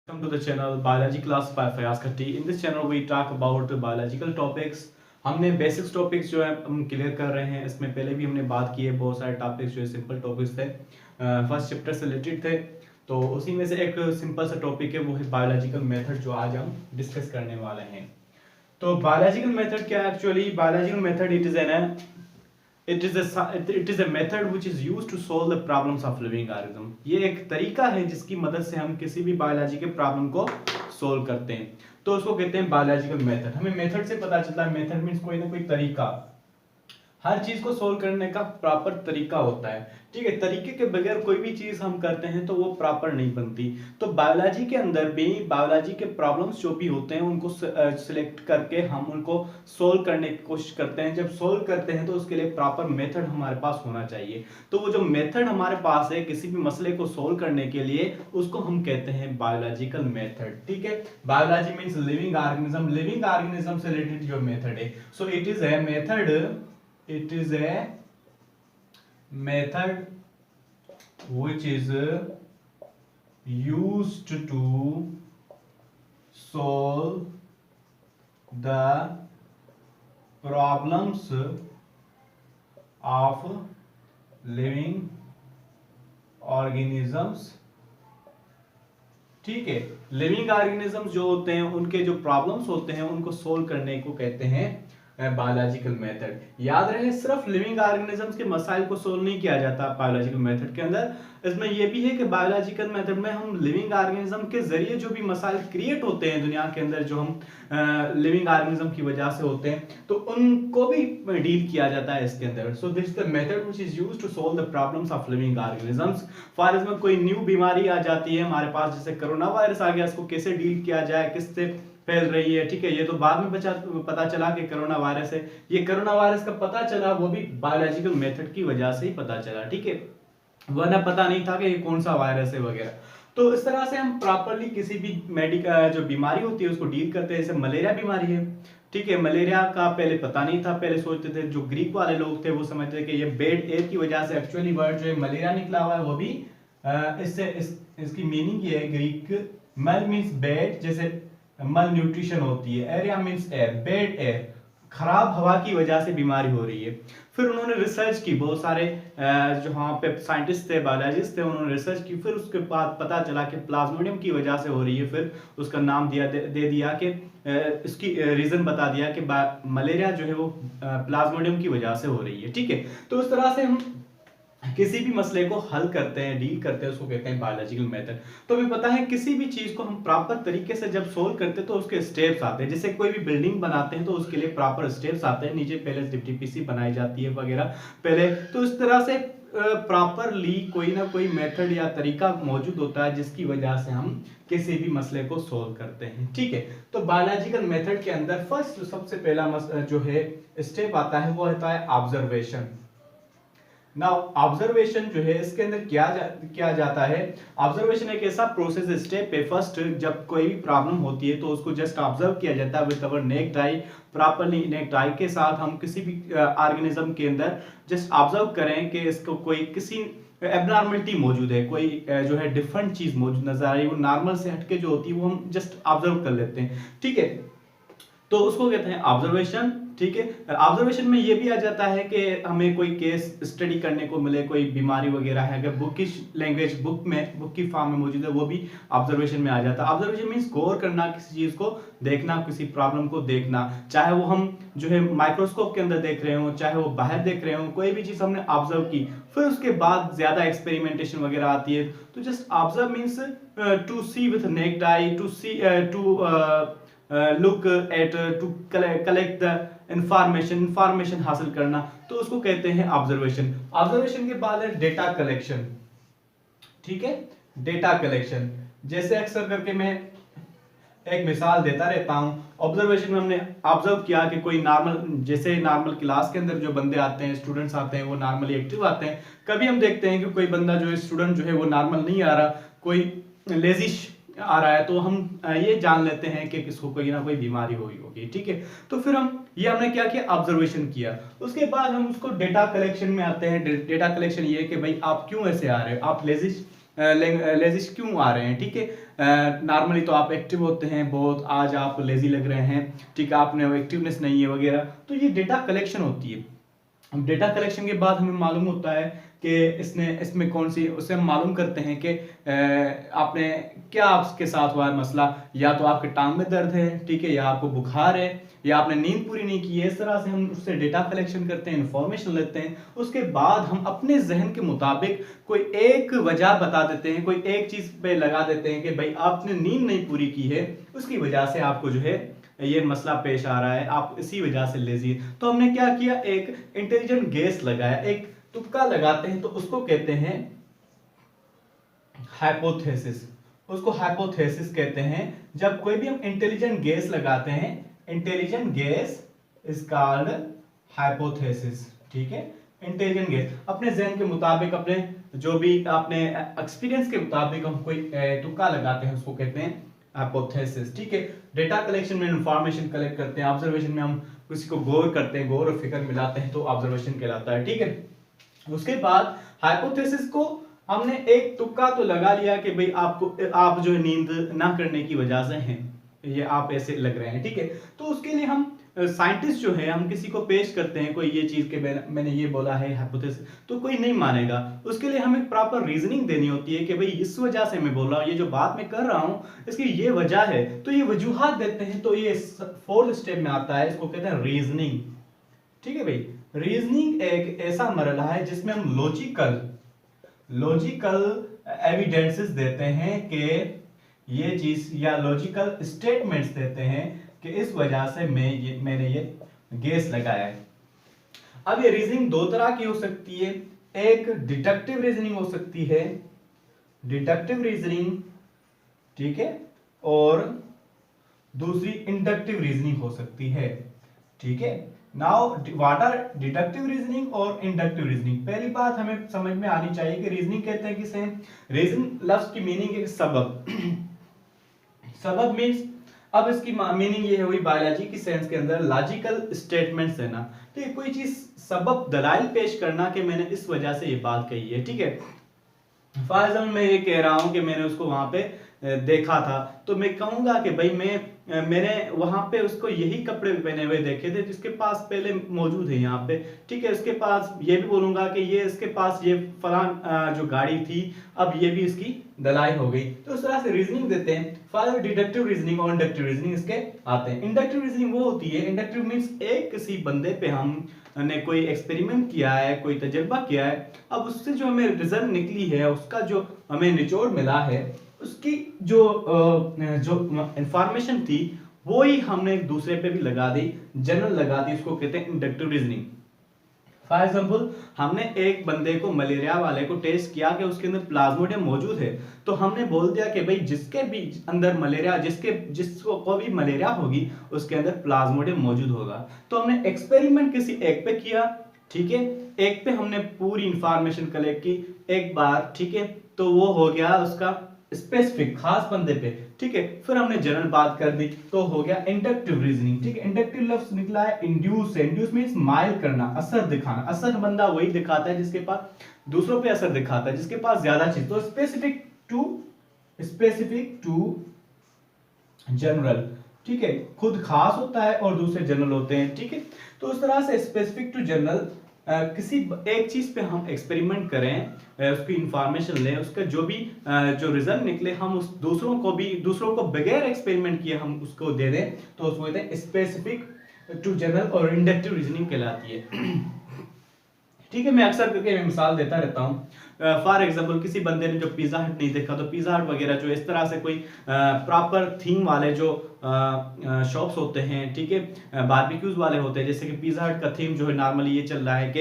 Welcome to the channel Biology Class by Fayaz Khatti. In this channel we talk about biological topics. हमने basics topics जो है हम clear कर रहे हैं. इसमें पहले भी हमने बात की है, बहुत सारे टॉपिक्स जो है सिंपल टॉपिक्स थे, फर्स्ट चैप्टर से रिलेटेड थे. तो उसी में से एक सिंपल सा टॉपिक है, वो है बायोलॉजिकल मेथड, जो आज हम डिस्कस करने वाले हैं. तो बायोलॉजिकल मेथड क्या है? Actually biological method it is a method which is used to solve the problems of living organism. ये एक तरीका है जिसकी मदद से हम किसी भी बायोलॉजी के प्रॉब्लम को सॉल्व करते हैं. तो उसको कहते हैं बायोलॉजिकल मेथड. हमें मेथड से पता चलता है, मेथड मींस कोई ना कोई तरीका. हर चीज को सोल्व करने का प्रॉपर तरीका होता है. ठीक है, तरीके के बगैर कोई भी चीज हम करते हैं तो वो प्रॉपर नहीं बनती. तो बायोलॉजी के अंदर भी बायोलॉजी के प्रॉब्लम्स जो भी होते हैं उनको सिलेक्ट करके हम उनको सोल्व करने की कोशिश करते हैं. जब सोल्व करते हैं तो उसके लिए प्रॉपर मेथड हमारे पास होना चाहिए. तो वो जो मेथड हमारे पास है किसी भी मसले को सोल्व करने के लिए, उसको हम कहते हैं बायोलॉजिकल मेथड. ठीक है, बायोलॉजी मींस लिविंग ऑर्गेनिज्म से रिलेटेड जो मेथड है. So it is a method which is used to solve the problems of living organisms. ठीक है, लिविंग ऑर्गेनिजम्स जो होते हैं उनके जो प्रॉब्लम्स होते हैं उनको सोल्व करने को कहते हैं बायोलॉजिकल मेथड. याद रहे, सिर्फ लिविंग ऑर्गेनिजम्स के मसाइल को सोल्व नहीं किया जाता बायोलॉजिकल मेथड के अंदर. इसमें यह भी है कि बायोलॉजिकल मेथड में हम लिविंग ऑर्गेनिज्म के जरिए जो भी मसाइल क्रिएट होते हैं दुनिया के अंदर, जो हम लिविंग ऑर्गेनिज्म की वजह से होते हैं, तो उनको भी डील किया जाता है इसके अंदर. So this is the method which is used to solve the problems of living organisms. For example कोई न्यू बीमारी आ जाती है हमारे पास, जैसे कोरोना वायरस आ गया, इसको कैसे डील किया जाए, किससे फैल रही है. ठीक है, ये तो बाद में पता चला कि कोरोना वायरस है. ये कोरोना वायरस का पता चला वो भी बायोलॉजिकल मेथड की वजह से ही पता चला. ठीक है, वरना पता नहीं था कि ये कौन सा वायरस है वगैरह. तो इस तरह से हम प्रॉपर्ली किसी भी मेडिकल जो बीमारी होती है उसको डील करते हैं. जैसे मलेरिया बीमारी है. ठीक है, मलेरिया का पहले पता नहीं था. पहले सोचते थे, जो ग्रीक वाले लोग थे वो समझते थे कि ये बेड एयर की वजह से, एक्चुअली वर्ड जो है मलेरिया निकला हुआ है वो भी इसकी मीनिंग ये है, ग्रीक मल मींस बेड, जैसे मल न्यूट्रिशन होती है, area means air, bed air, खराब हवा की वजह से बीमारी हो रही है. फिर उन्होंने रिसर्च की, बहुत सारे जो वहाँ पे साइंटिस्ट थे, बायोलॉजिस्ट थे, उन्होंने रिसर्च की. फिर उसके बाद पता चला कि प्लाज्मोडियम की वजह से हो रही है. फिर उसका नाम दे दिया कि इसकी रीजन बता दिया कि मलेरिया जो है वो प्लाज्मोडियम की वजह से हो रही है. ठीक है, तो इस तरह से हम किसी भी मसले को हल करते हैं, डील करते हैं, उसको कहते हैं बायोलॉजिकल मेथड. तो हमें पता है किसी भी चीज को हम प्रॉपर तरीके से जब सोल्व करते हैं तो उसके स्टेप्स आते हैं. जैसे कोई भी बिल्डिंग बनाते हैं तो उसके लिए प्रॉपर स्टेप्स आते हैं. नीचे पहले टीपीसी बनाई जाती है वगैरह पहले. तो इस तरह से प्रॉपरली कोई ना कोई मेथड या तरीका मौजूद होता है जिसकी वजह से हम किसी भी मसले को सोल्व करते हैं. ठीक है, तो बायोलॉजिकल मेथड के अंदर फर्स्ट सबसे पहला जो है स्टेप आता है वो होता है ऑब्जर्वेशन. नाउ ऑब्जर्वेशन जो है इसके अंदर क्या जाता है. ऑब्जर्वेशन एक ऐसा प्रोसेस स्टेप है. फर्स्ट जब कोई भी प्रॉब्लम होती है तो उसको जस्ट ऑब्जर्व किया जाता है with our necked I. Properly necked आई के साथ हम किसी भी ऑर्गेनिज्म के अंदर जस्ट ऑब्जर्व करें कि इसको कोई किसी एबनॉर्मलिटी मौजूद है, कोई जो है डिफरेंट चीज मौजूद नजर आ रही है, वो नॉर्मल से हटके जो होती है वो हम जस्ट ऑब्जर्व कर लेते हैं. ठीक है, तो उसको कहते हैं ऑब्जर्वेशन. ठीक है, ऑब्जर्वेशन में ये भी आ जाता है कि हमें कोई केस स्टडी करने को मिले, कोई बीमारी वगैरह है, अगर बुक की लैंग्वेज बुक की फॉर्म में मौजूद है, वो भी ऑब्जर्वेशन में आ जाता है. ऑब्जर्वेशन मींस गौर करना, किसी चीज को देखना, किसी प्रॉब्लम को देखना, चाहे वो हम जो है माइक्रोस्कोप के अंदर देख रहे हो, चाहे वो बाहर देख रहे हो, कोई भी चीज हमने ऑब्जर्व की. फिर उसके बाद ज्यादा एक्सपेरिमेंटेशन वगैरह आती है. तो just observe means to see with naked eye, to see look at to collect the information हासिल करना. तो उसको कहते हैं ऑब्जर्वेशन. ऑब्जर्वेशन के बाद है डेटा कलेक्शन. ठीक है, डेटा कलेक्शन जैसे अक्सर करके मैं एक मिसाल देता रहता हूं. ऑब्जर्वेशन में हमने ऑब्जर्व किया कि कोई नॉर्मल क्लास के अंदर जो बंदे आते हैं, स्टूडेंट्स आते हैं, वो नॉर्मली एक्टिव आते हैं. कभी हम देखते हैं कि कोई बंदा जो है स्टूडेंट जो है वो नॉर्मल नहीं आ रहा, कोई लेजिश आ रहा है, तो हम ये जान लेते हैं कि किसको कोई ना कोई बीमारी हुई होगी. ठीक है, तो फिर हमने क्या किया, ऑब्जर्वेशन किया. उसके बाद हम उसको डेटा कलेक्शन में आते हैं. डेटा कलेक्शन ये कि भाई आप क्यों ऐसे आ रहे हो, आप लेजिश क्यों आ रहे हैं. ठीक है, नॉर्मली तो आप एक्टिव होते हैं बहुत, आज आप लेजी लग रहे हैं, ठीक है, आपने एक्टिवनेस नहीं है वगैरह, तो ये डेटा कलेक्शन होती है। अब डेटा कलेक्शन के बाद हमें मालूम होता है कि इसमें कौन सी, उससे हम मालूम करते हैं कि आपने क्या आपके साथ हुआ है मसला, या तो आपके टांग में दर्द है, ठीक है, या आपको बुखार है, या आपने नींद पूरी नहीं की है। इस तरह से हम उससे डेटा कलेक्शन करते हैं, इंफॉर्मेशन लेते हैं। उसके बाद हम अपने जहन के मुताबिक कोई एक वजह बता देते हैं, कोई एक चीज पे लगा देते हैं कि भाई आपने नींद नहीं पूरी की है, उसकी वजह से आपको जो है ये मसला पेश आ रहा है, आप इसी वजह से लेजी है। तो हमने क्या किया, एक इंटेलिजेंट गेस लगाया, एक तुक्का लगाते हैं, तो उसको कहते हैं हाइपोथेसिस। उसको हाइपोथेसिस कहते हैं। जब कोई भी हम इंटेलिजेंट गेस लगाते हैं, intelligent guess is called hypothesis, ठीक है। इंटेलिजेंट गेस अपने जहन के मुताबिक, अपने जो भी आपने एक्सपीरियंस के मुताबिक हम कोई तुक्का लगाते हैं, उसको कहते हैं हाइपोथेसिस, ठीक है। डेटा कलेक्शन में इंफॉर्मेशन कलेक्ट करते हैं, ऑब्जर्वेशन में हम किसी को गौर करते हैं, गौर और फिक्र मिलाते हैं, तो ऑब्जर्वेशन कहलाता है, ठीक है। उसके बाद हाइपोथेसिस को हमने एक तुक्का तो लगा लिया कि भाई आप जो नींद ना करने की वजह से हैं, ये आप ऐसे लग रहे हैं, ठीक है। तो उसके लिए हम साइंटिस्ट जो है, हम किसी को पेश करते हैं कोई ये चीज के मैंने ये बोला है हाइपोथेसिस, तो कोई नहीं मानेगा। उसके लिए हमें प्रॉपर रीजनिंग देनी होती है कि भाई इस वजह से मैं बोल रहा हूँ, ये जो बात मैं कर रहा हूँ इसकी ये वजह है, तो ये वजूहात देते हैं। तो ये फोर्थ स्टेप में आता है, इसको कहते हैं रीजनिंग, ठीक है भाई। रीजनिंग एक ऐसा मरला है जिसमें हम लॉजिकल एविडेंसेस देते हैं कि ये चीज, या लॉजिकल स्टेटमेंट्स देते हैं कि इस वजह से मैंने ये गेस लगाया है। अब ये रीजनिंग दो तरह की हो सकती है, एक डिडक्टिव रीजनिंग हो सकती है, डिडक्टिव रीजनिंग, ठीक है, और दूसरी इंडक्टिव रीजनिंग हो सकती है, ठीक है। Now what are deductive reasoning और इंडक्टिव रीजनिंग। पहली बात हमें समझ में आनी चाहिए कि रीजनिंग कहते हैं किसे। रीजन लफ्ज की मीनिंग है सबब। सबब मीन्स, अब इसकी मीनिंग ये हुई बायोलॉजी की सेंस के अंदर लॉजिकल स्टेटमेंट्स देना, ठीक है, कोई चीज सबब दलाइल पेश करना कि मैंने इस वजह से ये बात कही है, ठीक है। फॉर एग्जाम्पल मैं ये कह रहा हूं कि मैंने उसको वहां पे देखा था, तो मैं कहूंगा कि भाई मैंने वहां पे उसको यही कपड़े पहने हुए देखे थे जिसके पास पहले मौजूद है यहाँ पे, ठीक है। उसके पास ये भी बोलूंगा कि ये इसके पास ये फलान जो गाड़ी थी, अब ये भी इसकी दलाई हो गई। तो उस तरह से रीजनिंग देते हैं। फॉर डिडक्टिव रीजनिंग और इंडक्टिव रीजनिंग इसके आते हैं। इंडक्टिव रीजनिंग वो होती है, इंडक्टिव मींस एक किसी बंदे पे हमने कोई एक्सपेरिमेंट किया है, कोई तजुर्बा किया है, अब उससे जो हमें रिजल्ट निकली है, उसका जो हमें निचोड़ मिला है, उसकी जो इंफॉर्मेशन थी वो ही हमने एक दूसरे पे भी लगा दी, जनरल लगा दी, उसको कहते हैं इंडक्टिव रीजनिंग। फॉर एग्जाम्पल हमने एक बंदे को, मलेरिया वाले को टेस्ट किया कि उसके अंदर प्लाज्मोडियम मौजूद है, तो हमने बोल दिया कि भाई जिसके भी अंदर मलेरिया, जिसको भी मलेरिया होगी उसके अंदर प्लाज्मोडियम मौजूद होगा। तो हमने एक्सपेरिमेंट किसी एक पे किया, ठीक है, एक पे हमने पूरी इंफॉर्मेशन कलेक्ट की एक बार, ठीक है, तो वो हो गया उसका स्पेसिफिक, खास बंदे पे, ठीक है। फिर हमने जनरल बात कर दी, तो हो गया इंडक्टिव रीजनिंग, ठीक है। इंडक्टिव लफ्ज निकला है इंड्यूस से। इंड्यूस मींस माइल करना, असर दिखाना। असर बंदा वही दिखाता है जिसके पास, दूसरों पे असर दिखाता है जिसके पास ज्यादा चीज। तो स्पेसिफिक टू जनरल, ठीक है, खुद खास होता है और दूसरे जनरल होते हैं, ठीक है। तो उस तरह से स्पेसिफिक टू जनरल, किसी एक चीज पे हम एक्सपेरिमेंट करें, उसकी इंफॉर्मेशन लें, उसका जो भी जो रिजल्ट निकले हम उस दूसरों को बगैर एक्सपेरिमेंट किए हम उसको दे दें, तो उसको कहते हैं स्पेसिफिक टू जनरल और इंडक्टिव रीजनिंग कहलाती है। ठीक है, मैं अक्सर करके मिसाल देता रहता हूँ। फॉर एग्जाम्पल किसी बंदे ने जो पिज्जा हट नहीं देखा, तो पिज्जा हट वगैरह जो इस तरह से कोई प्रॉपर थीम वाले जो शॉप्स होते हैं, ठीक है, बारबेक्यूज वाले होते हैं, जैसे कि पिज्जा हट का थीम जो है नॉर्मली ये चल रहा है कि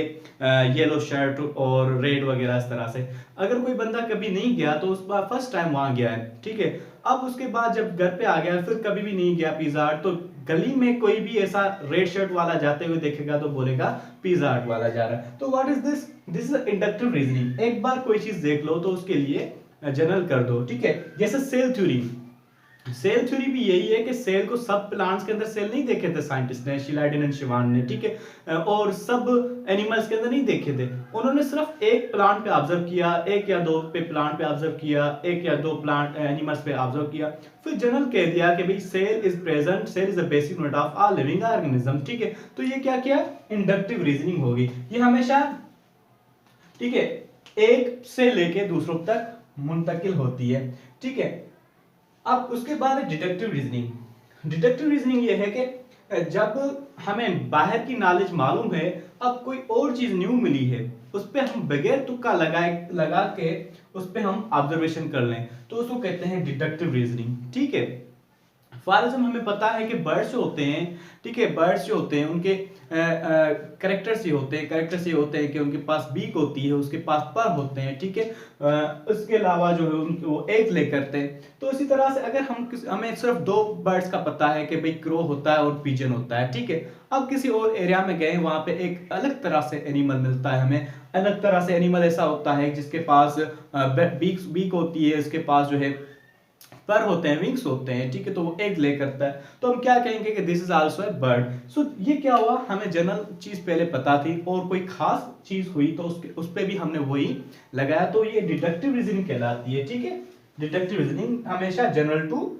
येलो शर्ट और रेड वगैरह इस तरह से। अगर कोई बंदा कभी नहीं गया तो उस बार फर्स्ट टाइम वहां गया है, ठीक है, अब उसके बाद जब घर पे आ गया फिर कभी भी नहीं गया पिज्जा हट, तो गली में कोई भी ऐसा रेड शर्ट वाला जाते हुए देखेगा तो बोलेगा पिज्जा हट वाला जा रहा है। तो what is this? This is inductive reasoning. एक बार कोई चीज देख लो तो उसके लिए जनरल कर दो, ठीक है। जैसे सेल थ्योरी, सेल थ्योरी भी यही है कि सेल को सब प्लांट्स के अंदर सेल नहीं देखे थे साइंटिस्ट ने, शिलाइडेन एंड शिवान ने, ठीक है, और सब एनिमल्स के अंदर नहीं देखे थे। उन्होंने सिर्फ एक प्लांट पे ऑब्जर्व किया, एक या दो पे प्लांट पे ऑब्जर्व किया, एक या दो प्लांट एनिमल्स पे ऑब्जर्व किया, फिर जनरल कह दिया कि भाई cell is present, cell is the basic unit of all living organism, ठीक है। तो ये क्या किया, इंडक्टिव रीजनिंग होगी, ये हमेशा, ठीक है, एक से लेके दूसरों तक मुंतकिल होती है, ठीक है। अब उसके बाद है डिडक्टिव रीजनिंग। डिडक्टिव रीजनिंग ये है कि जब हमें बाहर की नॉलेज मालूम है, अब कोई और चीज न्यू मिली है, उस पे हम बगैर तुक्का लगा के उस पे हम ऑब्जर्वेशन कर लें, तो उसको कहते हैं डिडक्टिव रीजनिंग, ठीक है। फॉर एग्जाम्पल हमें पता है कि बर्ड्स जो होते हैं, ठीक है, बर्ड्स जो होते हैं उनके करेक्टर्स ये होते हैं, करेक्टर्स ये होते हैं कि उनके पास बीक होती है, उसके पास पर होते हैं, ठीक है, उसके अलावा जो है उनके वो एग ले करते हैं। तो इसी तरह से अगर हमें सिर्फ दो बर्ड्स का पता है कि भाई क्रो होता है और पिजन होता है, ठीक है, अब किसी और एरिया में गए, वहां पे एक अलग तरह से एनिमल मिलता है हमें, अलग तरह से एनिमल ऐसा होता है जिसके पास बीक होती है, उसके पास जो है पर होते हैं, विंग्स होते हैं, ठीक है, तो वो एग ले करता है, तो हम क्या कहेंगे कि this is also a bird. So ये क्या हुआ, हमें जनरल चीज पहले पता थी और कोई खास चीज हुई तो उस पे भी हमने वही लगाया, तो ये डिडक्टिव रीजनिंग कहलाती है, ठीक है। डिडक्टिव रीजनिंग हमेशा जनरल टू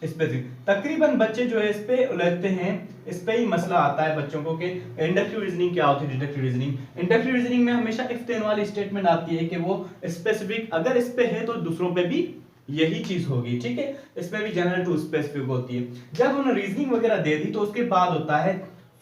स्पेसिफिक। तकरीबन बच्चे जो है इस पे उलझते हैं, इस पे ही मसला आता है बच्चों को कि इंडक्टिव रीजनिंग क्या होती है, डिडक्टिव रीजनिंग। इंडक्टिव रीजनिंग में हमेशा इफ देन वाली स्टेटमेंट आती है कि वो स्पेसिफिक, अगर इस पे है तो दूसरों पे भी यही चीज होगी, ठीक है, इसमें भी जनरल टू स्पेसिफिक होती है। जब उन्होंने रीजनिंग वगैरह दे दी तो उसके बाद होता है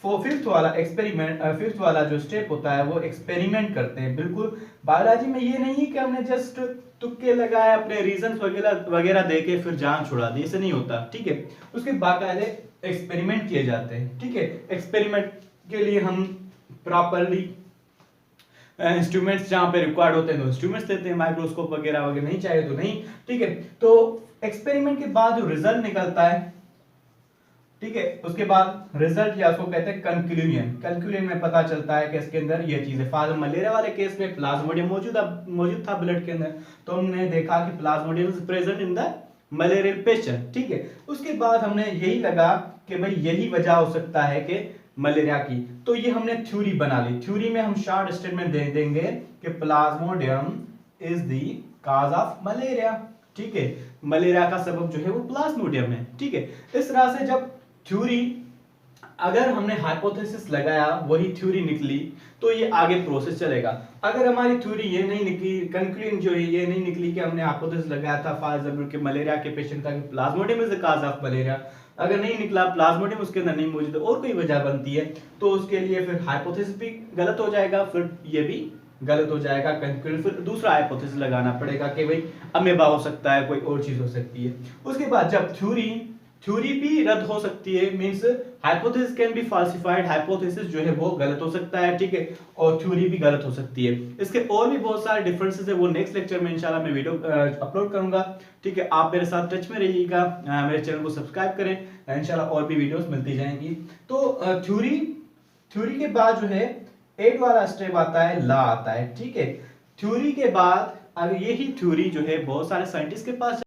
फिफ्थ वाला एक्सपेरिमेंट, फिफ्थ वाला जो स्टेप होता है वो एक्सपेरिमेंट करते हैं। बिल्कुल बायोलॉजी में ये नहीं है कि हमने जस्ट तुक्के लगाए, अपने रीजंस वगैरह वगैरह दे के फिर जान छुड़ा दी, ऐसे नहीं होता, ठीक है, उसके बाकायदे एक्सपेरिमेंट किए जाते हैं, ठीक है। एक्सपेरिमेंट के लिए हम प्रॉपरली इंस्ट्रूमेंट्स जहां पे रिक्वायर्ड होते हैं तो इंस्ट्रूमेंट्स देते हैं, माइक्रोस्कोप वगैरह वगैरह नहीं चाहिए तो नहीं, ठीक है। तो एक्सपेरिमेंट के बाद जो रिजल्ट निकलता है, ठीक है, उसके बाद रिजल्ट या उसको कहते हैं कंक्लूजन। कंक्लूजन में पता चलता है कि इसके अंदर ये चीज है। फॉर मलेरिया वाले केस में प्लाज्मोडियम मौजूद था ब्लड के अंदर, तो हमने देखा कि Plasmodium is present in the malarial patient, ठीक है। उसके बाद हमने यही लगा कि भाई यही वजह हो सकता है कि मलेरिया की, तो ये हमने थ्योरी बना ली। थ्योरी में हम शॉर्ट स्टेटमेंट दे देंगे कि Plasmodium is the cause of malaria, ठीक है, मलेरिया का सबब जो है वो प्लाज्मोडियम है, ठीक है। इस तरह से जब थ्योरी, अगर हमने हाइपोथेसिस लगाया वही थ्योरी निकली तो ये आगे प्रोसेस चलेगा। अगर हमारी थ्योरी ये नहीं निकली, कंक्लूजन जो है ये नहीं निकली कि हमने हाइपोथेसिस लगाया था फॉर एग्जांपल कि मलेरिया के पेशेंट का Plasmodium is the cause of malaria, अगर नहीं निकला, प्लाज्मोडियम उसके अंदर नहीं मौजूद और कोई वजह बनती है, तो उसके लिए फिर हाइपोथेसिस भी गलत हो जाएगा, फिर ये भी गलत हो जाएगा, कंक्लूजन फिर दूसरा हाइपोथेसिस लगाना पड़ेगा कि भाई अमेबा हो सकता है, कोई और चीज हो सकती है। उसके बाद जब थ्योरी भी रद्द हो सकती है, means hypothesis can be falsified, hypothesis जो है वो गलत हो सकता है, ठीक है, और थ्योरी भी गलत हो सकती है। इसके और भी बहुत सारे डिफरेंसेस है, वो नेक्स्ट लेक्चर में इंशाल्लाह मैं वीडियो अपलोड करूंगा, ठीक है। आप मेरे साथ टच में रहिएगा, मेरे चैनल को सब्सक्राइब करें, इंशाल्लाह और भी वीडियोस मिलती जाएंगी। तो थ्योरी के बाद जो है एट वाला स्टेप आता है, लॉ आता है, ठीक है। थ्योरी के बाद अब यही थ्योरी जो है बहुत सारे साइंटिस्ट के पास